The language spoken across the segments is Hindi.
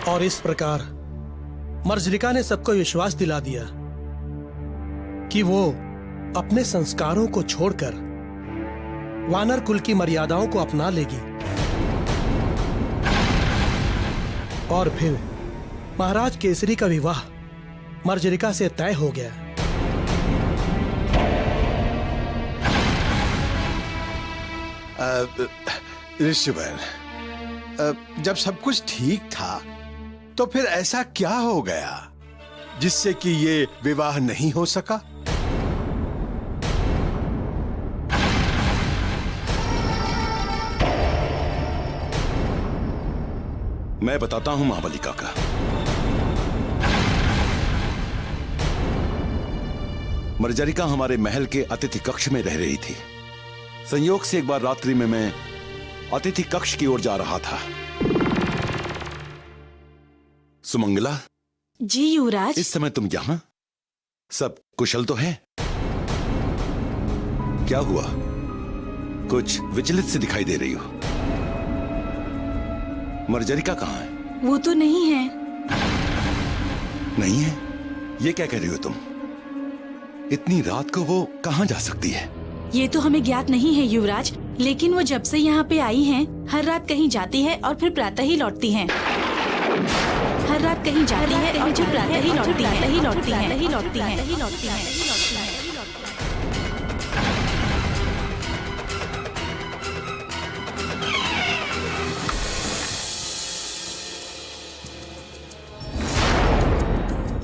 और इस प्रकार मर्जरिका ने सबको विश्वास दिला दिया कि वो अपने संस्कारों को छोड़कर वानर कुल की मर्यादाओं को अपना लेगी। और फिर महाराज केसरी का विवाह मर्जरिका से तय हो गया। ऋषिवर, जब सब कुछ ठीक था तो फिर ऐसा क्या हो गया जिससे कि ये विवाह नहीं हो सका? मैं बताता हूं महाबली काका। मर्जरिका हमारे महल के अतिथि कक्ष में रह रही थी। संयोग से एक बार रात्रि में मैं अतिथि कक्ष की ओर जा रहा था। सुमंगला जी युवराज। इस समय तुम यहां? सब कुशल तो है? क्या हुआ? कुछ विचलित से दिखाई दे रही हो। मर्जरिका कहां है? वो तो नहीं है। नहीं है? ये क्या कह रही हो तुम? इतनी रात को वो कहां जा सकती है? ये तो हमें ज्ञात नहीं है युवराज, लेकिन वो जब से यहाँ पे आई हैं, हर रात कहीं जाती है और फिर प्रातः ही लौटती हैं। हर रात कहीं जाती है और फिर प्रातः ही लौटती है।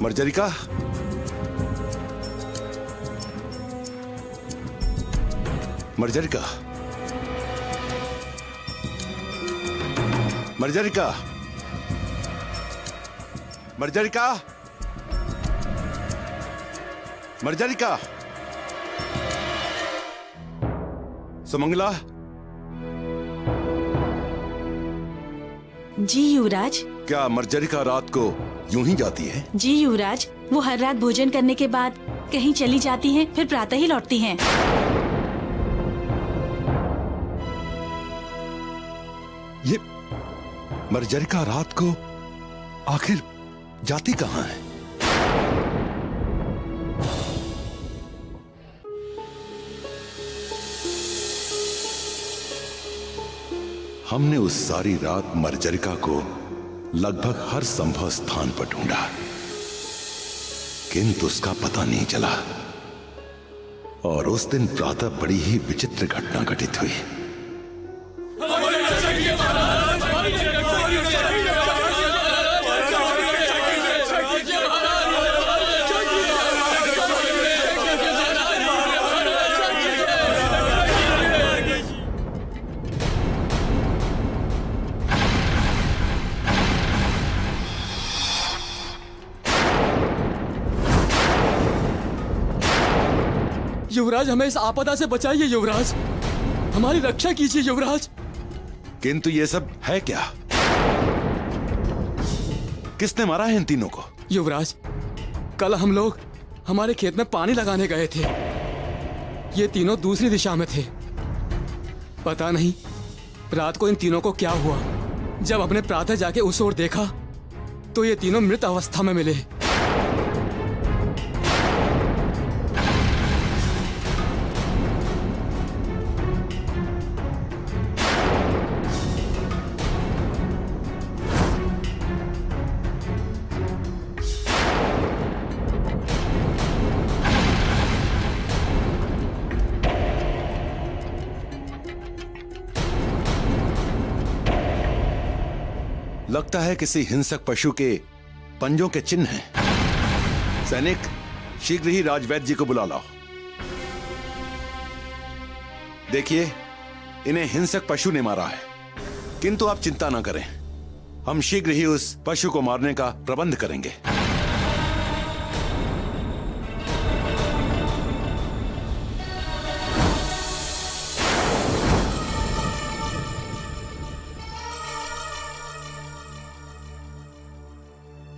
मर्जरिका, मर्जरिका, मर्जरिका, मर्जरिका, मर्जरिका। सुमंगला। जी युवराज। क्या मर्जरिका रात को यूं ही जाती है? जी युवराज, वो हर रात भोजन करने के बाद कहीं चली जाती हैं, फिर प्रातः ही लौटती हैं। ये मर्जरिका रात को आखिर जाती कहां है? हमने उस सारी रात मर्जरिका को लगभग हर संभव स्थान पर ढूंढा, किंतु उसका पता नहीं चला। और उस दिन प्रातः बड़ी ही विचित्र घटना घटित हुई। युवराज, हमें इस आपदा से बचाइए युवराज, हमारी रक्षा कीजिए युवराज। किंतु ये सब है क्या? किसने मारा है इन तीनों को? युवराज, कल हम लोग हमारे खेत में पानी लगाने गए थे। ये तीनों दूसरी दिशा में थे। पता नहीं रात को इन तीनों को क्या हुआ। जब हमने प्रातः जाके उस ओर देखा तो ये तीनों मृत अवस्था में मिले। लगता है किसी हिंसक पशु के पंजों के चिन्ह हैं। सैनिक, शीघ्र ही राजवैद्य जी को बुला लाओ। देखिए, इन्हें हिंसक पशु ने मारा है, किंतु आप चिंता ना करें, हम शीघ्र ही उस पशु को मारने का प्रबंध करेंगे।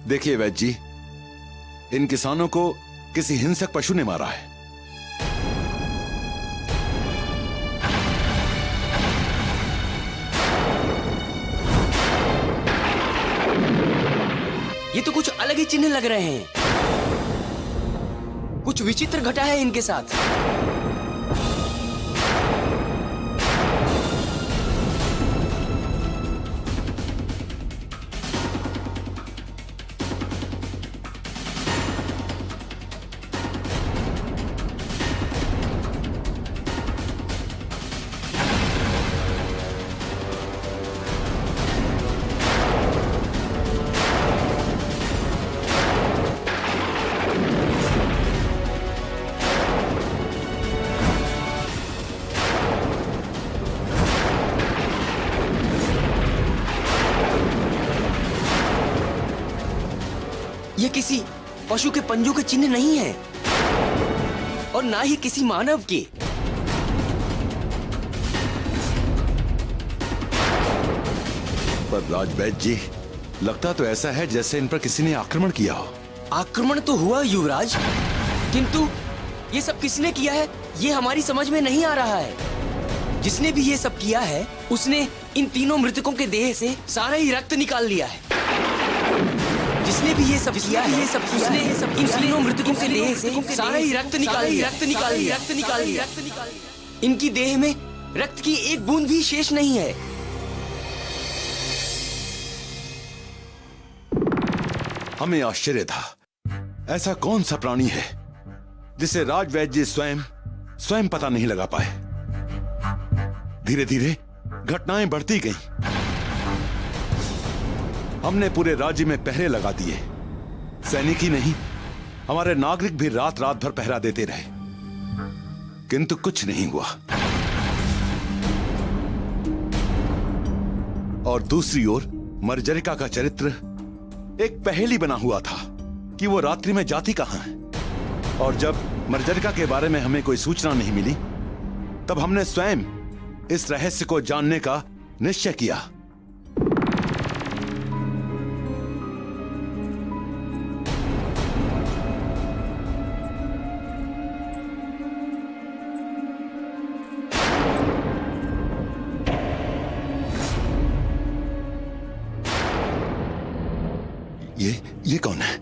देखिए वैद्य जी, इन किसानों को किसी हिंसक पशु ने मारा है। ये तो कुछ अलग ही चिन्ह लग रहे हैं। कुछ विचित्र घटा है इनके साथ। ये किसी पशु के पंजों के चिन्ह नहीं है और ना ही किसी मानव के। पर राजवैद्य जी, लगता तो ऐसा है जैसे इन पर किसी ने आक्रमण किया हो। आक्रमण तो हुआ युवराज, किंतु ये सब किसने किया है ये हमारी समझ में नहीं आ रहा है। जिसने भी ये सब किया है उसने इन तीनों मृतकों के देह से सारा ही रक्त निकाल लिया है। जिसने भी ये सब किया है उसने इन तीनों मृतकों के देह से सारा ही रक्त निकाल लिया। इनकी देह में रक्त की एक बूंद भी शेष नहीं है। हमें आश्चर्य था, ऐसा कौन सा प्राणी है जिसे राजवैद्य जी स्वयं पता नहीं लगा पाए। धीरे धीरे घटनाएं बढ़ती गईं। हमने पूरे राज्य में पहरे लगा दिए। सैनिक ही नहीं, हमारे नागरिक भी रात रात भर पहरा देते रहे, किंतु कुछ नहीं हुआ। और दूसरी ओर मर्जरिका का चरित्र एक पहेली बना हुआ था कि वो रात्रि में जाती कहां है। और जब मर्जरिका के बारे में हमें कोई सूचना नहीं मिली, तब हमने स्वयं इस रहस्य को जानने का निश्चय किया। ये कौन है?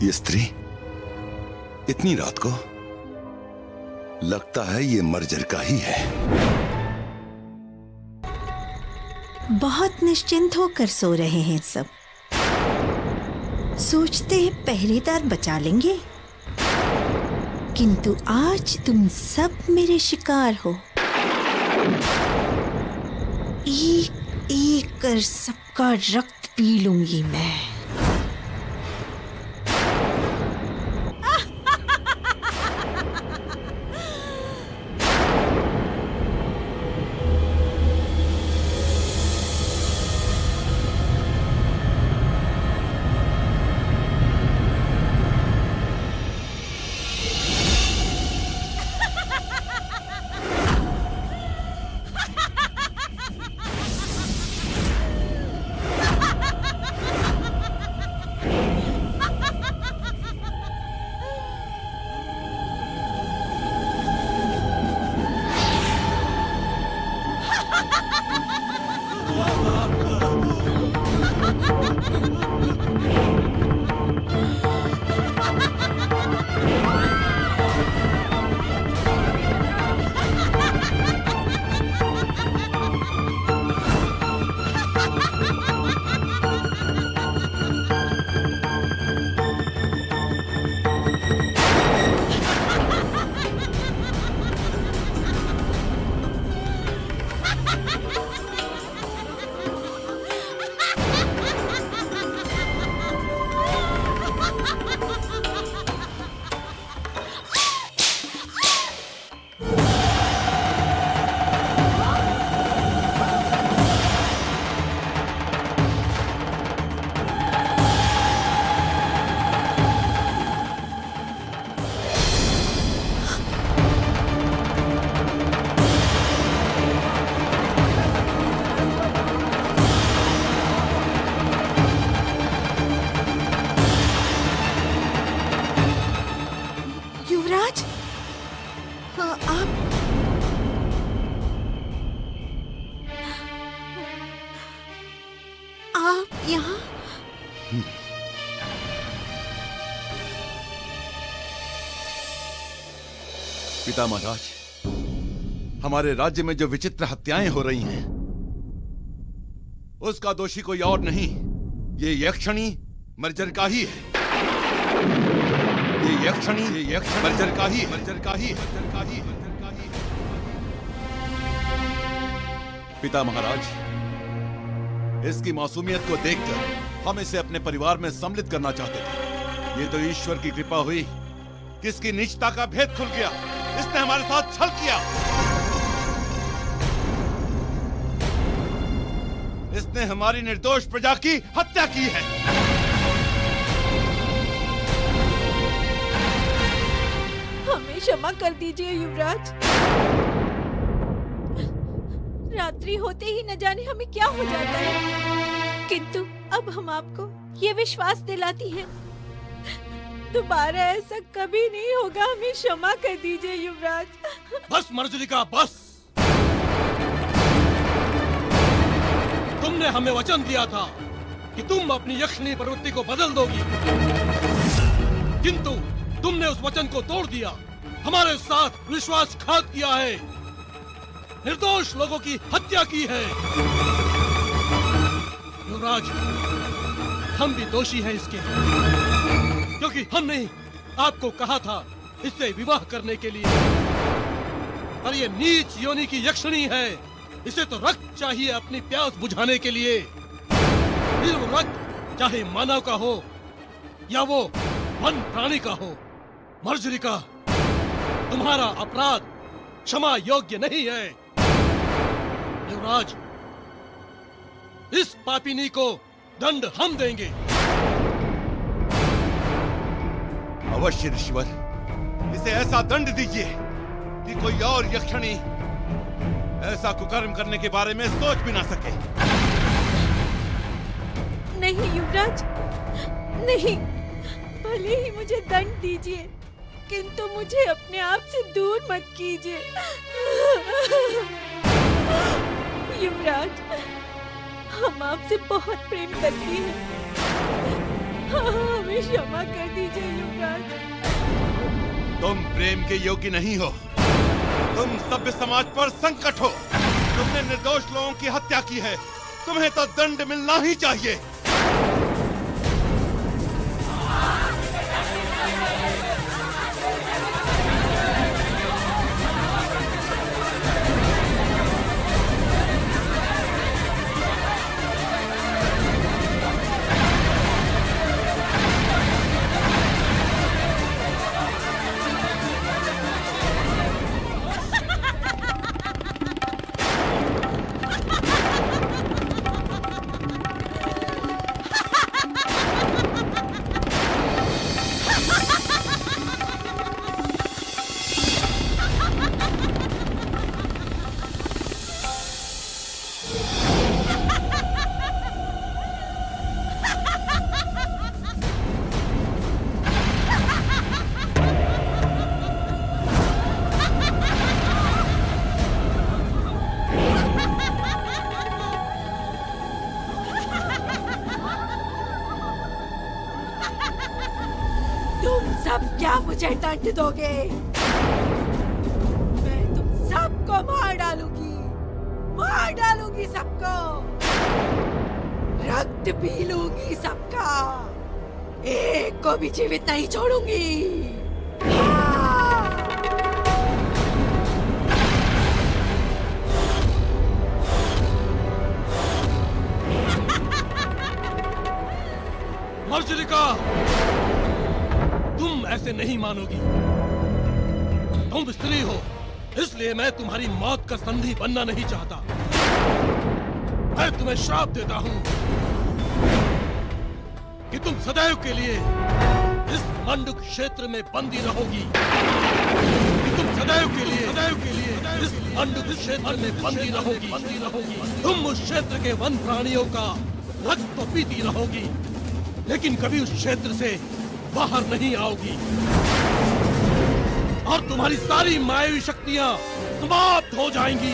ये स्त्री इतनी रात को, लगता है ये मर्जरिका ही है। बहुत निश्चिंत होकर सो रहे हैं सब। सोचते हैं पहरेदार बचा लेंगे, किंतु आज तुम सब मेरे शिकार हो। एक एक कर सबका रक्त पी लूंगी मैं। यहाँ पिता महाराज, हमारे राज्य में जो विचित्र हत्याएं हो रही हैं, उसका दोषी कोई और नहीं, ये यक्षिणी मर्जरिका ही है। ये यक्षिणी मर्जरिका ही पिता महाराज, इसकी मासूमियत को देखकर हम इसे अपने परिवार में सम्मिलित करना चाहते थे। ये तो ईश्वर की कृपा हुई, किसकी नीचता का भेद खुल गया। इसने हमारे साथ छल किया। इसने हमारी निर्दोष प्रजा की हत्या की है। हमें क्षमा कर दीजिए युवराज। रात्रि होते ही न जाने हमें क्या हो जाता है, किंतु अब हम आपको ये विश्वास दिलाती हैं, दोबारा ऐसा कभी नहीं होगा। हमें क्षमा कर दीजिए युवराज। बस मर्जरिका, बस। तुमने हमें वचन दिया था कि तुम अपनी यक्षिणी प्रवृत्ति को बदल दोगी, किंतु तुमने उस वचन को तोड़ दिया, हमारे साथ विश्वासघात किया है, निर्दोष लोगों की हत्या की है। युवराज, हम भी दोषी हैं इसके, क्योंकि हमने आपको कहा था इससे विवाह करने के लिए, पर ये नीच योनि की यक्षिणी है, इसे तो रक्त चाहिए अपनी प्यास बुझाने के लिए। फिर वो रक्त चाहे मानव का हो या वो वन प्राणी का हो। मर्जरिका, तुम्हारा अपराध क्षमा योग्य नहीं है। युवराज, इस पापिनी को दंड हम देंगे। अवश्य ऋषिवर, इसे ऐसा दंड दीजिए कि कोई और यक्षिणी ऐसा कुकर्म करने के बारे में सोच भी ना सके। नहीं युवराज, नहीं, भले ही मुझे दंड दीजिए, किंतु मुझे अपने आप से दूर मत कीजिए। युवराज, हम आपसे बहुत प्रेम करती हैं। हमें क्षमा कर दीजिए युवराज। तुम प्रेम के योग्य नहीं हो, तुम सभ्य समाज पर संकट हो। तुमने निर्दोष लोगों की हत्या की है, तुम्हें तो दंड मिलना ही चाहिए। मुझे दंड दोगे, मैं तुम सबको मार डालूंगी सबको, रक्त पी लूंगी सबका, एक को भी जीवित नहीं छोड़ूंगी। मर्जरिका, तुम ऐसे नहीं मानोगी। तुम स्त्री हो, इसलिए मैं तुम्हारी मौत का संधि बनना नहीं चाहता। मैं तुम्हें श्राप देता हूं कि तुम सदैव के लिए इस मंडूक क्षेत्र में बंदी रहोगी। कि तुम सदैव के लिए इस मंडूक क्षेत्र में बंदी रहोगी। तुम उस क्षेत्र के वन प्राणियों का रक्त तो पीती रहोगी, लेकिन कभी उस क्षेत्र से बाहर नहीं आओगी, और तुम्हारी सारी मायावी शक्तियां समाप्त हो जाएंगी।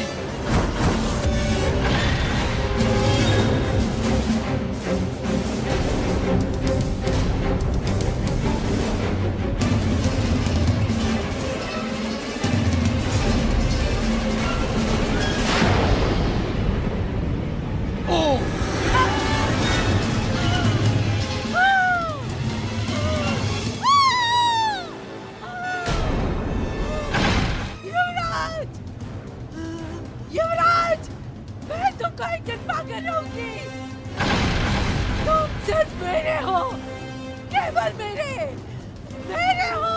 तो कोई कृपा करोगी। तुम सिर्फ मेरे हो, केवल मेरे हो।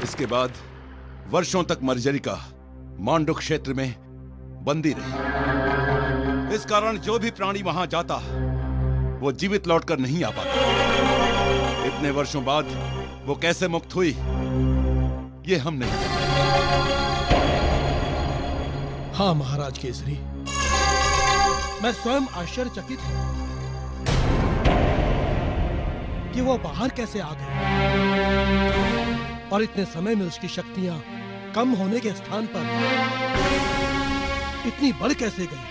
इसके बाद वर्षों तक मर्जरिका मांडू क्षेत्र में बंदी रही। इस कारण जो भी प्राणी वहां जाता वो जीवित लौटकर नहीं आ पाता। इतने वर्षों बाद वो कैसे मुक्त हुई ये हम नहीं जानते। हाँ महाराज केसरी, मैं स्वयं आश्चर्यचकित हूं कि वो बाहर कैसे आ गई और इतने समय में उसकी शक्तियां कम होने के स्थान पर इतनी बढ़ कैसे गई।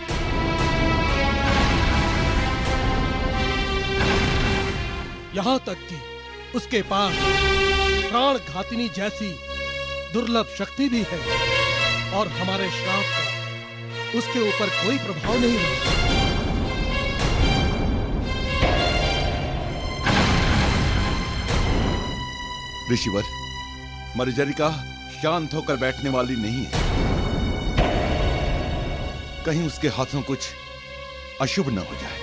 यहां तक कि उसके पास प्राण घातिनी जैसी दुर्लभ शक्ति भी है और हमारे श्राप का उसके ऊपर कोई प्रभाव नहीं रहा। ऋषिवर, मर्जरिका शांत होकर बैठने वाली नहीं है। कहीं उसके हाथों कुछ अशुभ न हो जाए।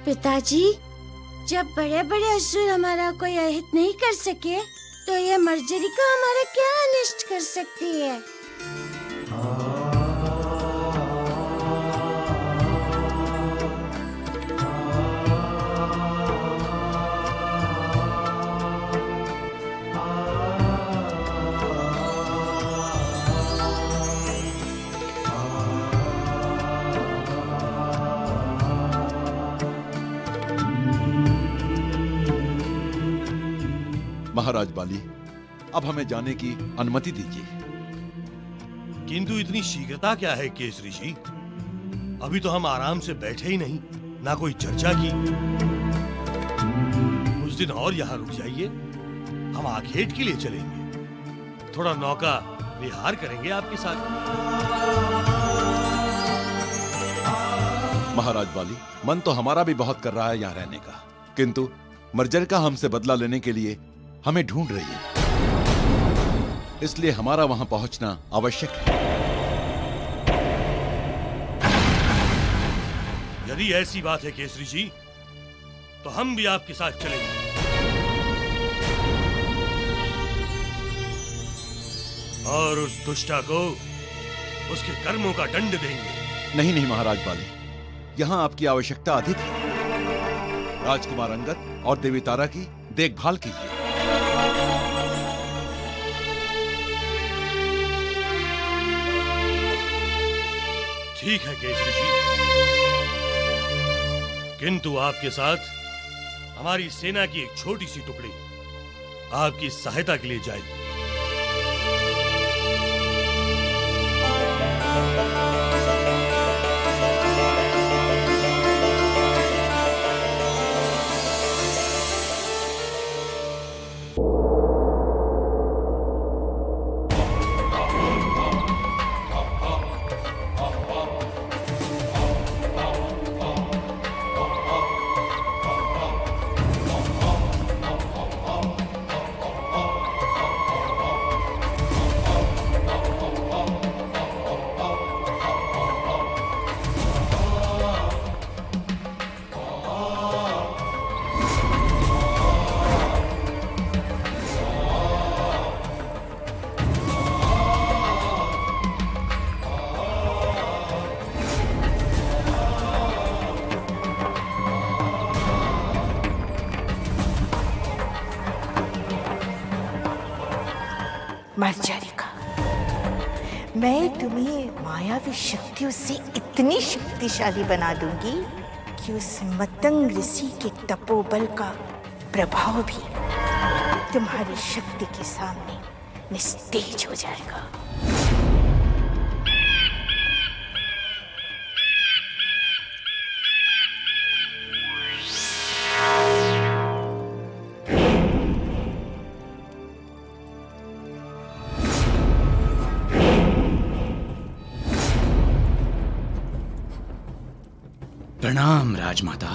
पिताजी, जब बड़े बड़े असुर हमारा कोई अहित नहीं कर सके तो ये मर्जरिका हमारा क्या अनिष्ट कर सकती है। महाराज बाली, अब हमें जाने की अनुमति दीजिए। किंतु इतनी शीघ्रता क्या है केसरी जी? अभी तो हम आराम से बैठे ही नहीं, ना कोई चर्चा की। कुछ दिन और यहाँ रुक जाइए, हम आखेट के लिए चलेंगे। थोड़ा नौका विहार करेंगे आपके साथ। महाराज बाली, मन तो हमारा भी बहुत कर रहा है यहाँ रहने का, किंतु मर्जरिका हमसे बदला लेने के लिए हमें ढूंढ रही है, इसलिए हमारा वहां पहुंचना आवश्यक है। यदि ऐसी बात है केसरी जी, तो हम भी आपके साथ चलेंगे। और उस दुष्टा को उसके कर्मों का दंड देंगे। नहीं नहीं महाराज बाली, यहां आपकी आवश्यकता अधिक है। राजकुमार अंगद और देवी तारा की देखभाल कीजिए। ठीक है केसरी जी, किंतु आपके साथ हमारी सेना की एक छोटी सी टुकड़ी आपकी सहायता के लिए जाएगी। मर्जरिका, मैं तुम्हें मायावी शक्तियों से इतनी शक्तिशाली बना दूंगी कि उस मतंग ऋषि के तपोबल का प्रभाव भी तुम्हारी शक्ति के सामने निस्तेज हो जाएगा। प्रणाम राजमाता।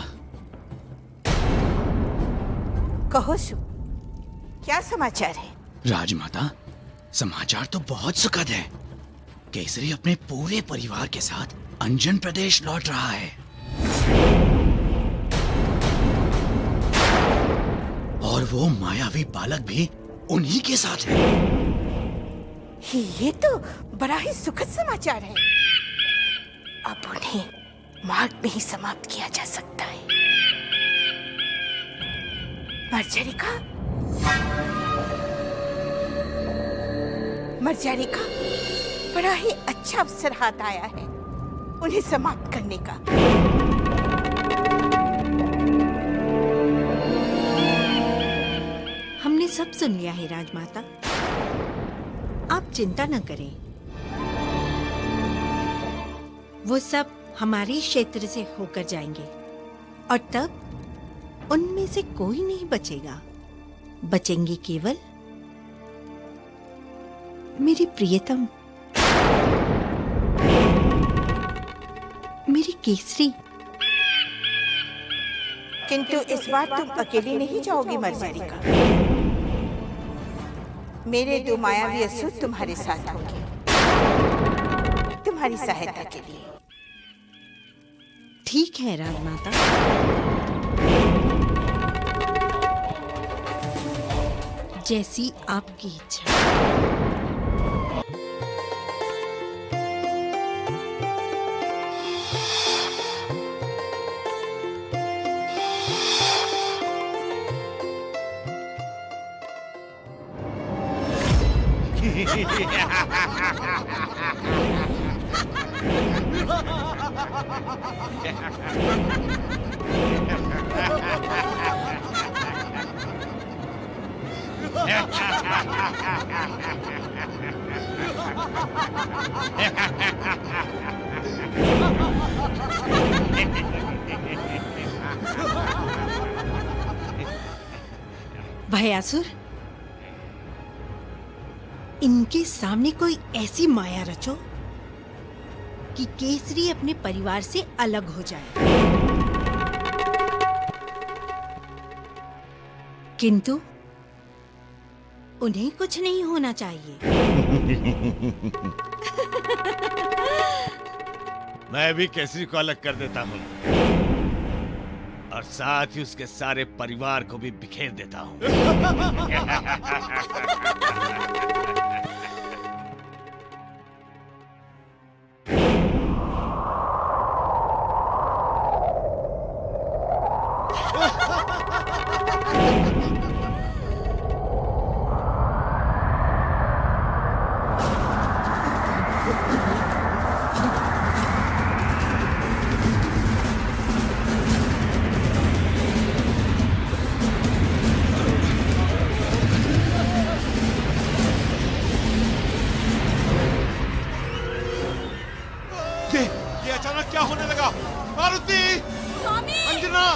कहो सु, क्या समाचार है? राजमाता, समाचार तो बहुत सुखद है। केसरी अपने पूरे परिवार के साथ अंजन प्रदेश लौट रहा है और वो मायावी बालक भी उन्हीं के साथ है। ये तो बड़ा ही सुखद समाचार है। अब उन्हें मार्ग में ही समाप्त किया जा सकता है। मर्जरिका, मर्जरिका, बड़ा ही अच्छा अवसर हाथ आया है उन्हें समाप्त करने का। हमने सब सुन लिया है राजमाता, आप चिंता न करें। वो सब हमारे क्षेत्र से होकर जाएंगे और तब उनमें से कोई नहीं बचेगा। बचेंगे केवल मेरी प्रियतम, मेरी केसरी। किंतु इस बार तुम अकेली नहीं जाओगी मर्जरिका। मेरे 2 मायावी असुर तुम्हारे साथ होंगे, तुम्हारी सहायता के लिए। ठीक है राजमाता। जैसी आपकी इच्छा। भयासुर, इनके सामने कोई ऐसी माया रचो कि केसरी अपने परिवार से अलग हो जाए, किंतु उन्हें कुछ नहीं होना चाहिए। मैं भी केसरी को अलग कर देता हूँ और साथ ही उसके सारे परिवार को भी बिखेर देता हूँ। ये अचानक क्या होने लगा? मारुति! स्वामी! अंजना!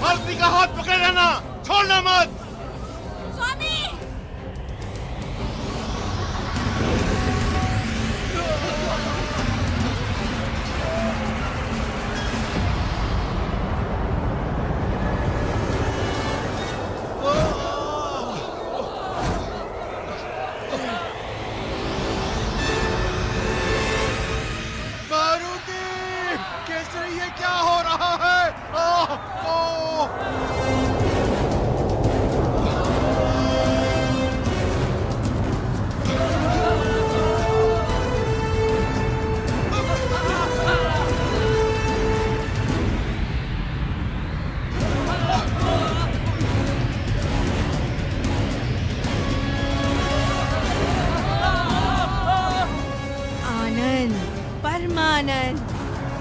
मारुति का हाथ पकड़े रहना, छोड़ना मत। स्वामी! ये क्या हो रहा है? आनंद, परमानंद,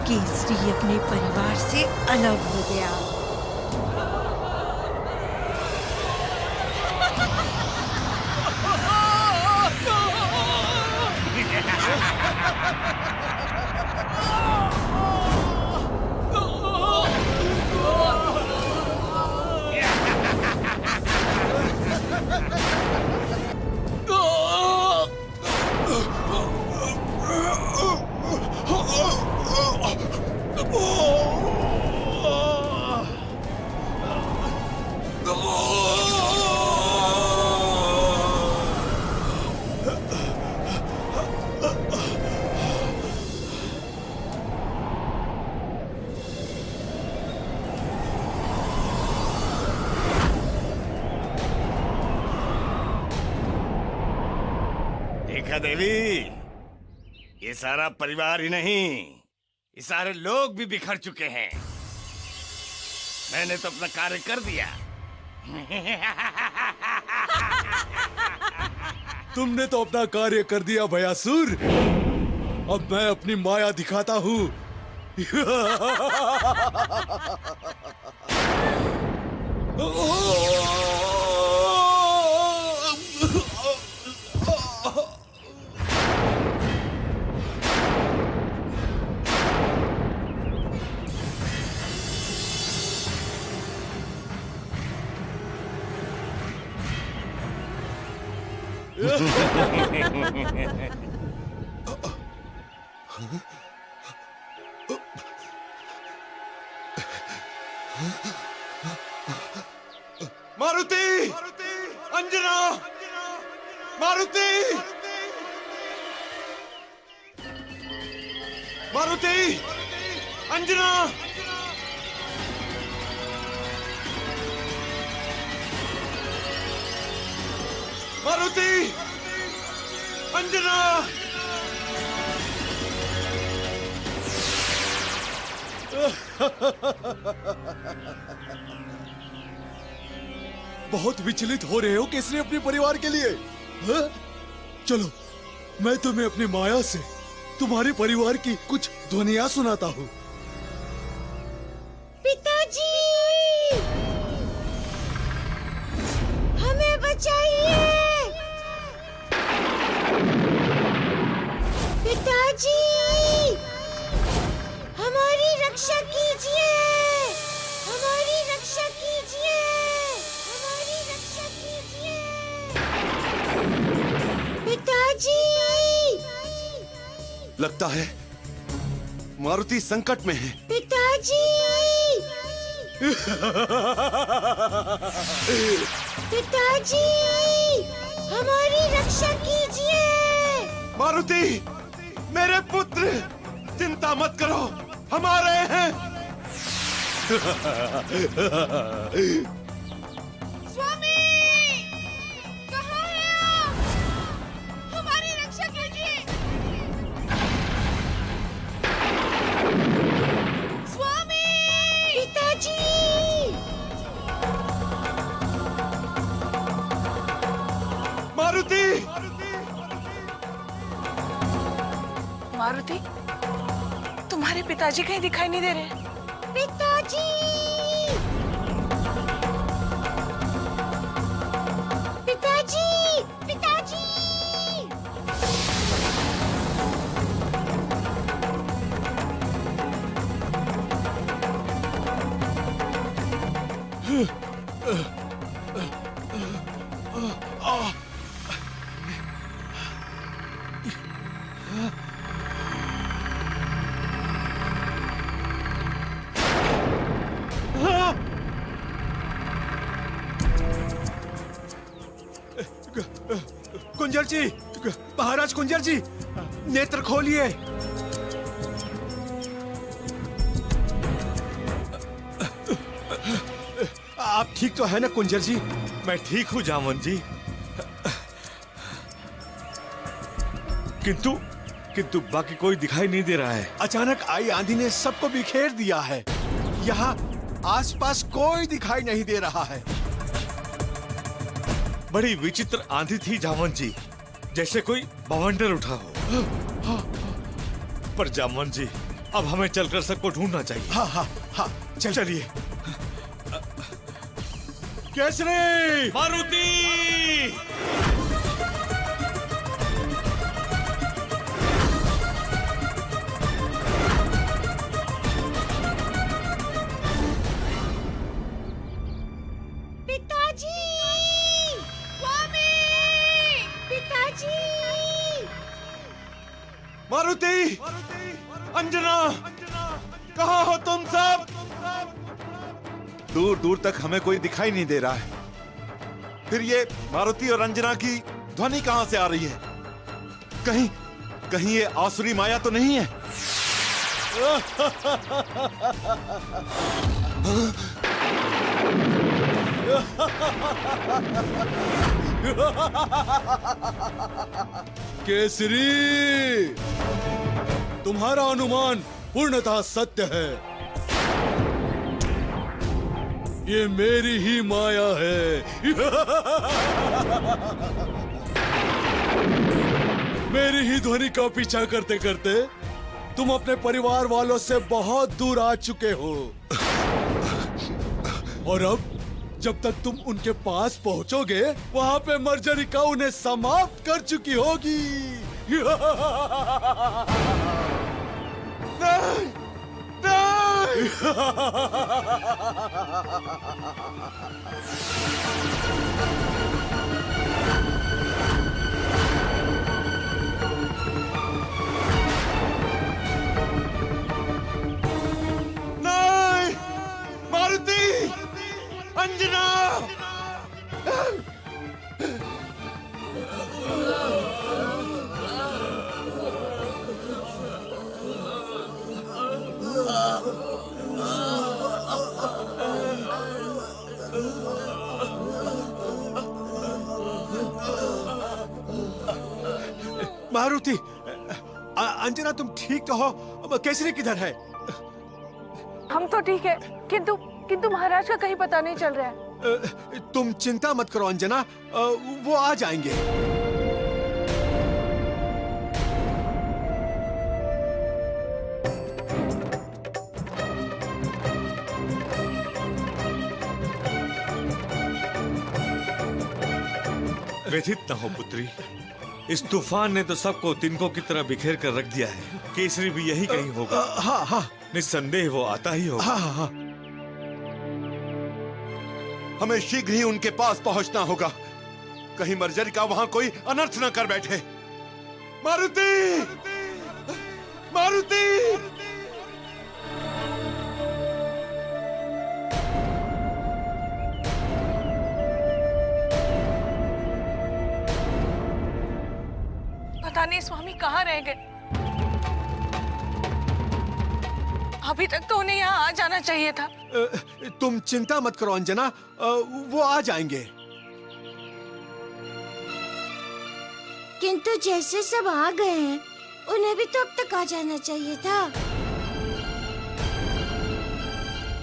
केसरी अपने परिवार से अलग हो गया। रक्षा देवी, ये सारा परिवार ही नहीं, ये सारे लोग भी बिखर चुके हैं। मैंने तो अपना कार्य कर दिया। तुमने तो अपना कार्य कर दिया भयासुर। अब मैं अपनी माया दिखाता हूँ। मारुति! अंजना! मारुति! मारुति! अंजना! मारुति! अंजना! बहुत विचलित हो रहे हो केसरी अपने परिवार के लिए? हाँ? चलो मैं तुम्हें अपनी माया से तुम्हारे परिवार की कुछ ध्वनियां सुनाता हूँ। पिताजी, हमें बचाइए। पिताजी, हमारी रक्षा कीजिए। हमारी रक्षा कीजिए। हमारी रक्षा कीजिए। पिताजी! लगता है मारुति संकट में है। पिताजी! पिताजी, हमारी रक्षा कीजिए। मारुति, मेरे पुत्र, चिंता मत करो, हम आ रहे हैं। स्वामी, कहाँ हैं आप? हमारी रक्षा कीजिए। स्वामी! पिताजी! मारुति! मारुति, तुम्हारे पिताजी कहीं दिखाई नहीं दे रहे। पिताजी! पिताजी! पिताजी! कुंजर जी, महाराज कुंजर जी, नेत्र खोलिए। आप ठीक तो है ना कुंजर जी? मैं ठीक हूँ जामवन जी, किंतु बाकी कोई दिखाई नहीं दे रहा है। अचानक आई आंधी ने सबको बिखेर दिया है। यहाँ आसपास कोई दिखाई नहीं दे रहा है। बड़ी विचित्र आंधी थी जामवन जी, जैसे कोई बवंडर उठा हो। पर जामवन जी, अब हमें चलकर सबको ढूंढना चाहिए। हाँ हाँ हाँ, चलिए। केसरी! मारुति! पिताजी! स्वामी! पिताजी! मारुति! अंजना! कहाँ हो तुम सब? दूर दूर तक हमें कोई दिखाई नहीं दे रहा है। फिर ये मारुति और अंजना की ध्वनि कहां से आ रही है? कहीं ये आसुरी माया तो नहीं है? केसरी, तुम्हारा अनुमान पूर्णतः सत्य है। ये मेरी ही माया है। मेरी ही ध्वनि का पीछा करते करते तुम अपने परिवार वालों से बहुत दूर आ चुके हो, और अब जब तक तुम उनके पास पहुंचोगे वहां पे मर्जरिका उन्हें समाप्त कर चुकी होगी। नहीं, नहीं। नहीं, मारुति, अंजना। मारुति, अंजना तुम ठीक तो हो? केसरी किधर है? हम तो ठीक है, किंतु महाराज का कहीं पता नहीं चल रहा है। तुम चिंता मत करो अंजना, वो आ जाएंगे। व्यथित न हो पुत्री, इस तूफान ने तो सबको तिनकों की तरह बिखेर कर रख दिया है। केसरी भी यही कहीं होगा। हाँ हाँ, निस्संदेह वो आता ही होगा। हाँ हाँ। हमें शीघ्र ही उनके पास पहुंचना होगा, कहीं मर्जरिका वहां कोई अनर्थ न कर बैठे। मारुति, मारुति। पता नहीं स्वामी कहाँ रह गए। अभी तक तो उन्हें यहाँ आ जाना चाहिए था। तुम चिंता मत करो अंजना, वो आ जाएंगे। किंतु जैसे सब आ गए हैं, उन्हें भी तो अब तक आ जाना चाहिए था।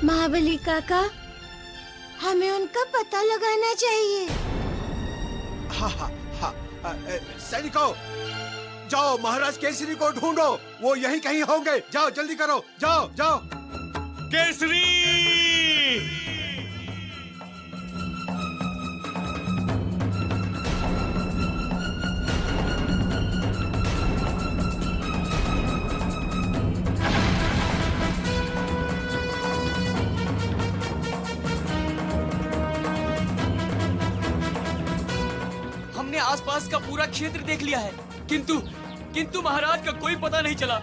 महाबली काका, हमें उनका पता लगाना चाहिए। हाँ हाँ हाँ, सैनिकों, जाओ महाराज केसरी को ढूंढो, वो यहीं कहीं होंगे। जाओ जल्दी करो, जाओ जाओ। केसरी! हमने आसपास का पूरा क्षेत्र देख लिया है, किंतु महाराज का कोई पता नहीं चला।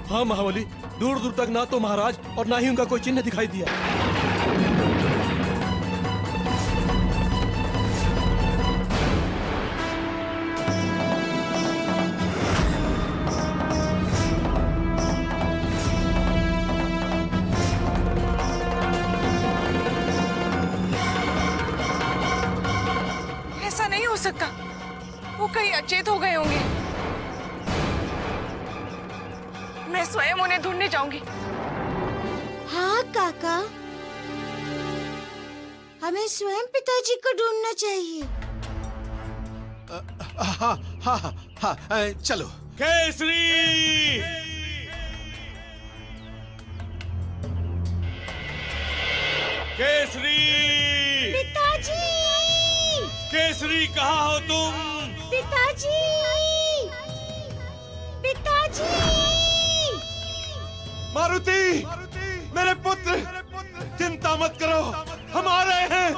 हाँ महाबली, दूर दूर तक ना तो महाराज और ना ही उनका कोई चिन्ह दिखाई दिया। ऐसा नहीं हो सकता, वो कहीं अचेत हो गए होंगे। मैं स्वयं उन्हें ढूंढने जाऊंगी। हाँ काका, हमें स्वयं पिताजी को ढूंढना चाहिए। हाँ हाँ हाँ, चलो। केसरी! केसरी! पिताजी! केसरी, कहाँ हो तुम? पिताजी! पिताजी! मारुति, मेरे पुत्र, चिंता मत करो, हम आ रहे हैं।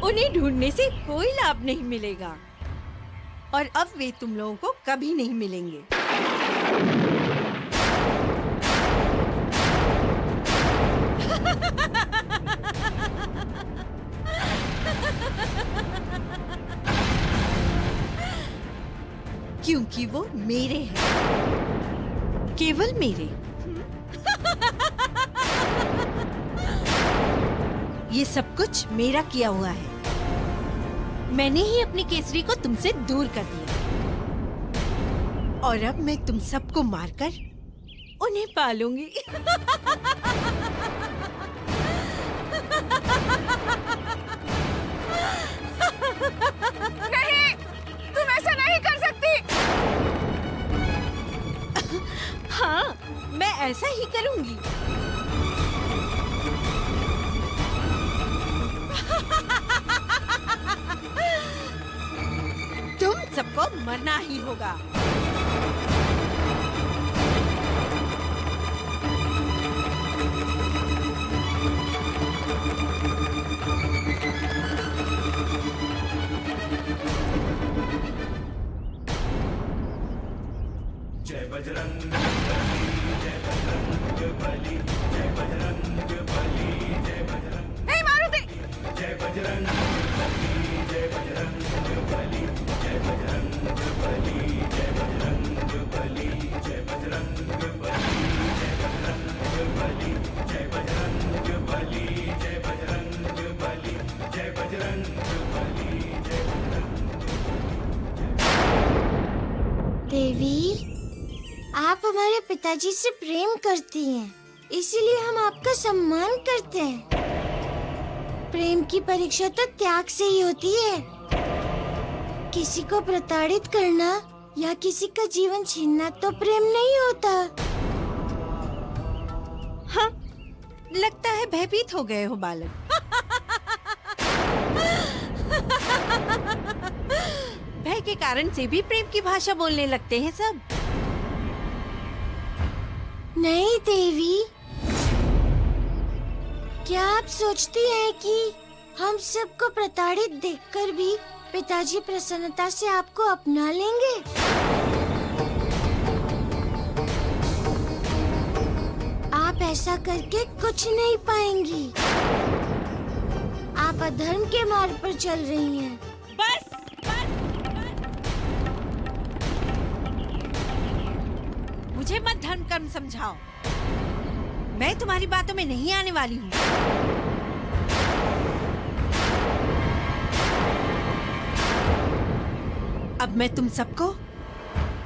उन्हें ढूंढने से कोई लाभ नहीं मिलेगा और अब वे तुम लोगों को कभी नहीं मिलेंगे। क्योंकि वो मेरे हैं, केवल मेरे। ये सब कुछ मेरा किया हुआ है। मैंने ही अपनी केसरी को तुमसे दूर कर दिया और अब मैं तुम सबको मारकर उन्हें पालूंगी। नहीं, तुम ऐसा नहीं कर सकती। हाँ, मैं ऐसा ही करूंगी। तुम सबको मरना ही होगा। जय बजरंग बली, जय बजरंग बली, जय बजरंग बली, जय बजरंग। नहीं मारुति। जय बजरंग बली, जय बजरंग बली, जय बजरंग बली, जय बजरंग बली, जय बजरंग बली, जय बजरंग बली, जय बजरंग बली, जय बजरंग बली, जय बजरंग बली, जय बजरंग। देवी, आप हमारे पिताजी से प्रेम करती हैं, इसीलिए हम आपका सम्मान करते हैं। प्रेम की परीक्षा तो त्याग से ही होती है। किसी को प्रताड़ित करना या किसी का जीवन छीनना तो प्रेम नहीं होता। हाँ, लगता है भयभीत हो गए हो बालक। भय के कारण से भी प्रेम की भाषा बोलने लगते हैं सब। नहीं देवी, क्या आप सोचती हैं कि हम सबको प्रताड़ित देखकर भी पिताजी प्रसन्नता से आपको अपना लेंगे? आप ऐसा करके कुछ नहीं पाएंगी। आप अधर्म के मार्ग पर चल रही हैं। बस, मुझे मत धर्म कर्म समझाओ। मैं तुम्हारी बातों में नहीं आने वाली हूँ। अब मैं तुम सबको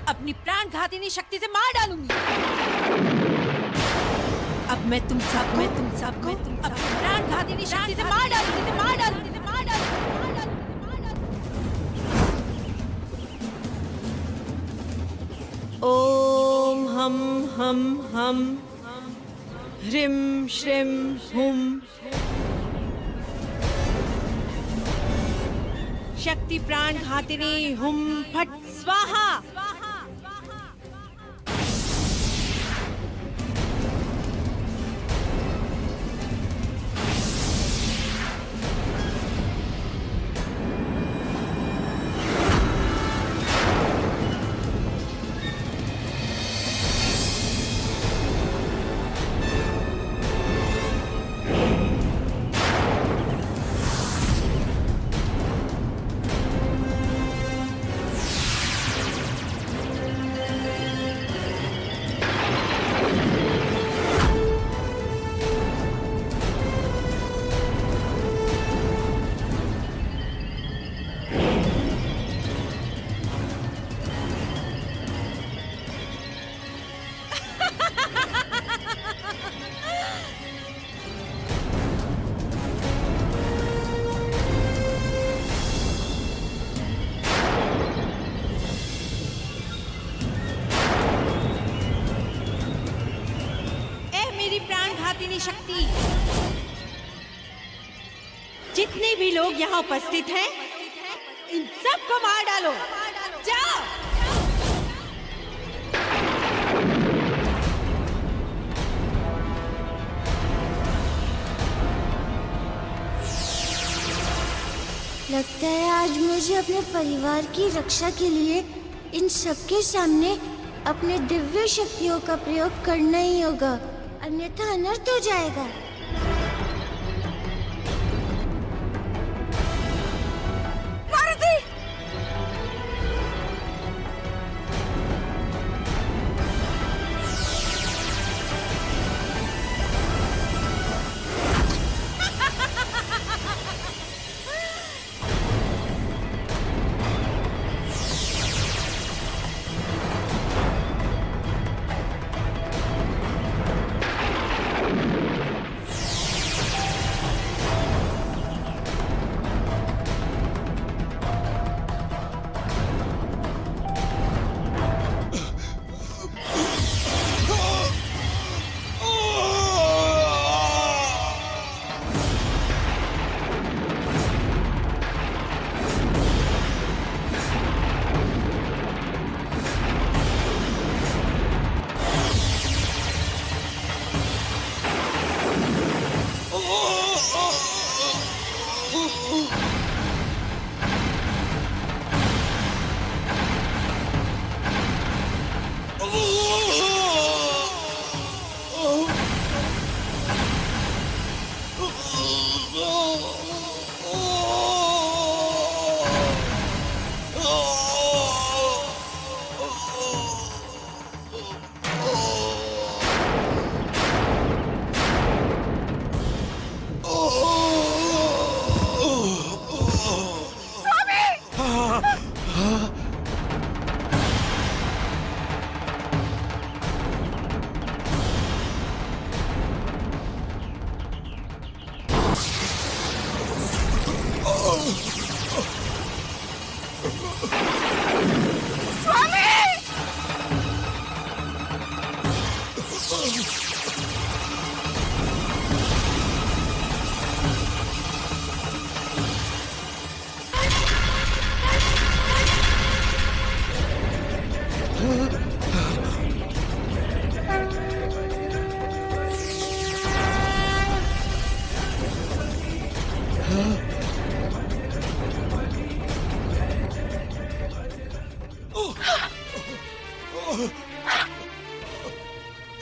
अपनी प्राण घातिनी शक्ति से मार डालूंगी। अब मैं तुम सबको अपनी प्राण घातिनी शक्ति से मार डालूंगी। ओम हम ह्रीं श्रीं हुम शक्ति प्राण घातिनी हुम फट स्वाहा। शक्ति, जितने भी लोग यहाँ उपस्थित हैं, इन सबको मार डालो। जाओ। लगता है आज मुझे अपने परिवार की रक्षा के लिए इन सबके सामने अपने दिव्य शक्तियों का प्रयोग करना ही होगा, अन्यथा अनर्थ हो जाएगा।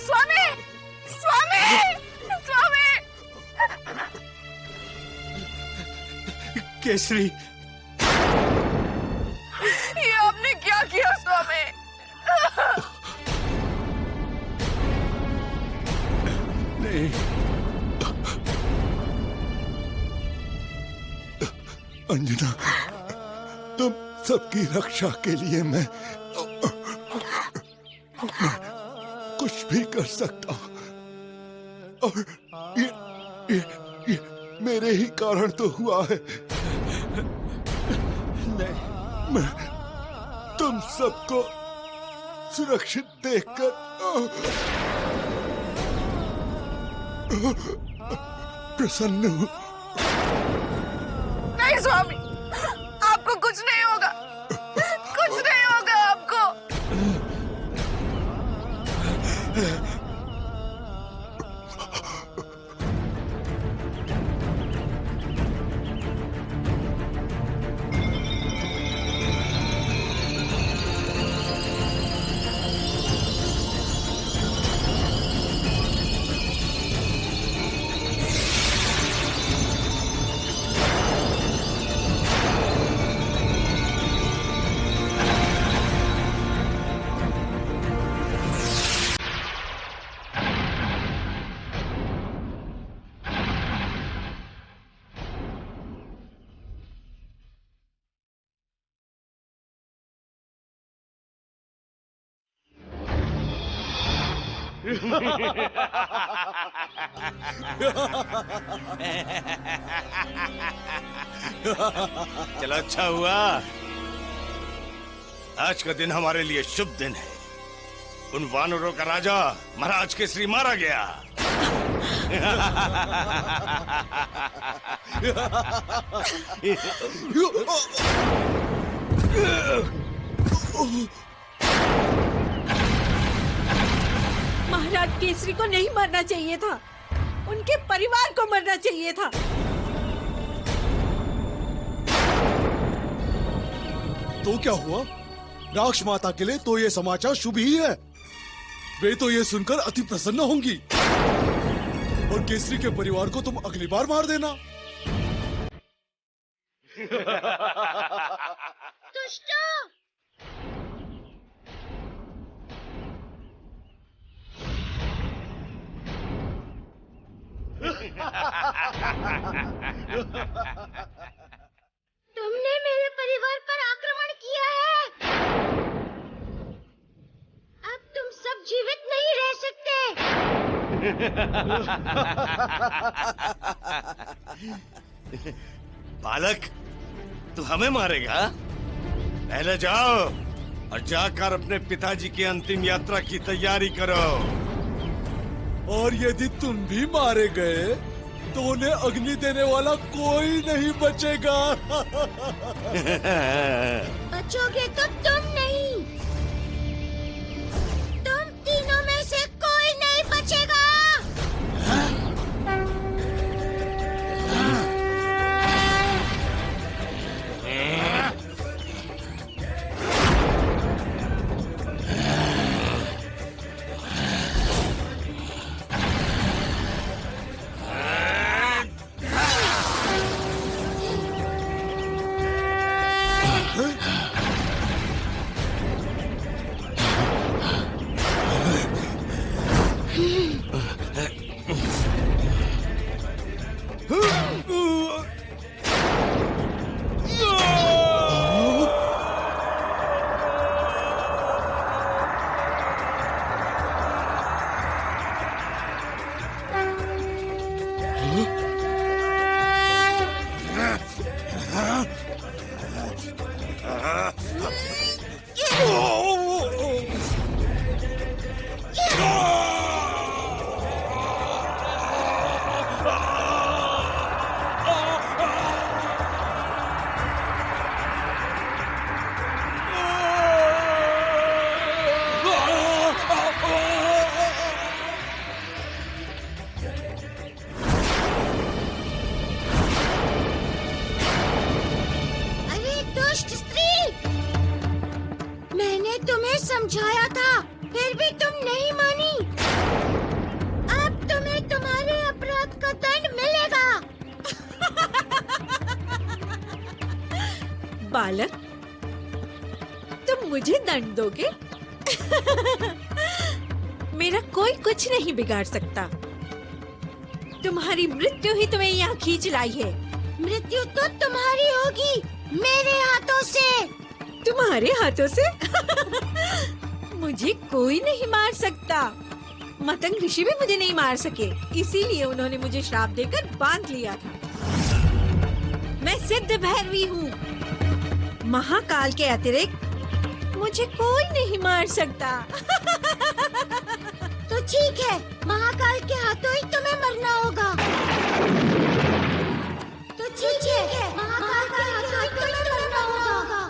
स्वामी, स्वामी, स्वामी! केसरी, ये आपने क्या किया स्वामी? नहीं, अंजना, तुम सबकी रक्षा के लिए मैं कुछ भी कर सकता हूं, और ये मेरे ही कारण तो हुआ है। मैं तुम सबको सुरक्षित देखकर प्रसन्न हूं। नहीं स्वामी, आपको कुछ नहीं होगा, कुछ नहीं होगा आपको। चलो अच्छा हुआ, आज का दिन हमारे लिए शुभ दिन है। उन वानरों का राजा महाराज केसरी मारा गया। महाराज केसरी को नहीं मरना चाहिए था, उनके परिवार को मरना चाहिए था। तो क्या हुआ? राक्ष माता के लिए तो ये समाचार शुभ ही है। वे तो ये सुनकर अति प्रसन्न होंगी और केसरी के परिवार को तुम अगली बार मार देना। दुष्टों! तुमने मेरे परिवार पर आक्रमण किया है। अब तुम सब जीवित नहीं रह सकते। बालक, तू हमें मारेगा? पहले जाओ और जाकर अपने पिताजी की अंतिम यात्रा की तैयारी करो। और यदि तुम भी मारे गए तो उन्हें अग्नि देने वाला कोई नहीं बचेगा। बचोगे तो तुम नहीं, तुम तीनों में से कोई नहीं बचेगा। समझाया था, फिर भी तुम नहीं मानी। अब तुम्हें तुम्हारे अपराध का दंड मिलेगा। बालक, तुम मुझे दंड दोगे? मेरा कोई कुछ नहीं बिगाड़ सकता। तुम्हारी मृत्यु ही तुम्हें यहाँ खींच लाई है। मृत्यु तो तुम्हारी होगी, मेरे हाथों से। तुम्हारे हाथों से? मुझे कोई नहीं मार सकता। मतंग ऋषि भी मुझे नहीं मार सके, इसीलिए उन्होंने मुझे श्राप देकर बांध लिया था। मैं सिद्ध भैरवी हूँ। महाकाल के अतिरिक्त मुझे कोई नहीं मार सकता। तो ठीक है, महाकाल के हाथों ही तुम्हें मरना होगा। तो ठीक है, महाकाल के हाथों ही तुम्हें मरना होगा।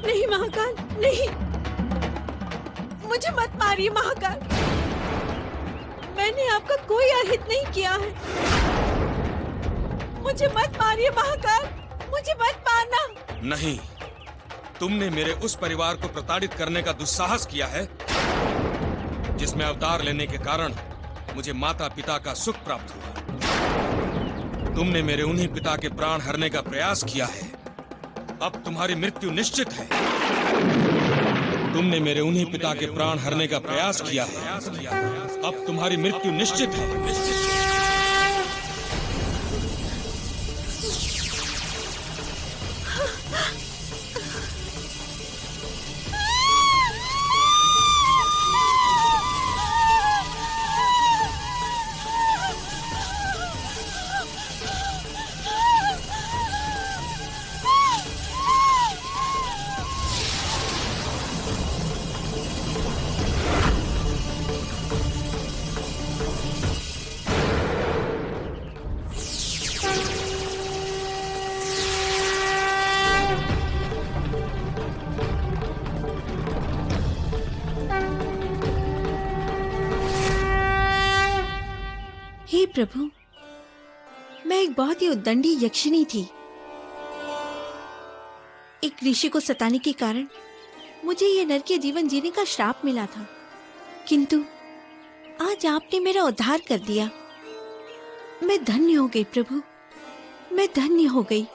नहीं महाकाल, नहीं, मुझे मत मारिए महाकाल। मैंने आपका कोई अहित नहीं किया है। मुझे मत मारिए महाकाल, मुझे मत मारना। नहीं, तुमने मेरे उस परिवार को प्रताड़ित करने का दुस्साहस किया है जिसमें अवतार लेने के कारण मुझे माता पिता का सुख प्राप्त हुआ। तुमने मेरे उन्हीं पिता के प्राण हरने का प्रयास किया है। अब तुम्हारी मृत्यु निश्चित है। तुमने मेरे उन्हीं पिता के प्राण हरने का प्रयास किया है। अब तुम्हारी मृत्यु निश्चित है। प्रभु, मैं एक बहुत ही उद्दंडी यक्षिणी थी। एक ऋषि को सताने के कारण मुझे ये नरकीय जीवन जीने का श्राप मिला था, किंतु आज आपने मेरा उद्धार कर दिया। मैं धन्य हो गई प्रभु, मैं धन्य हो गई।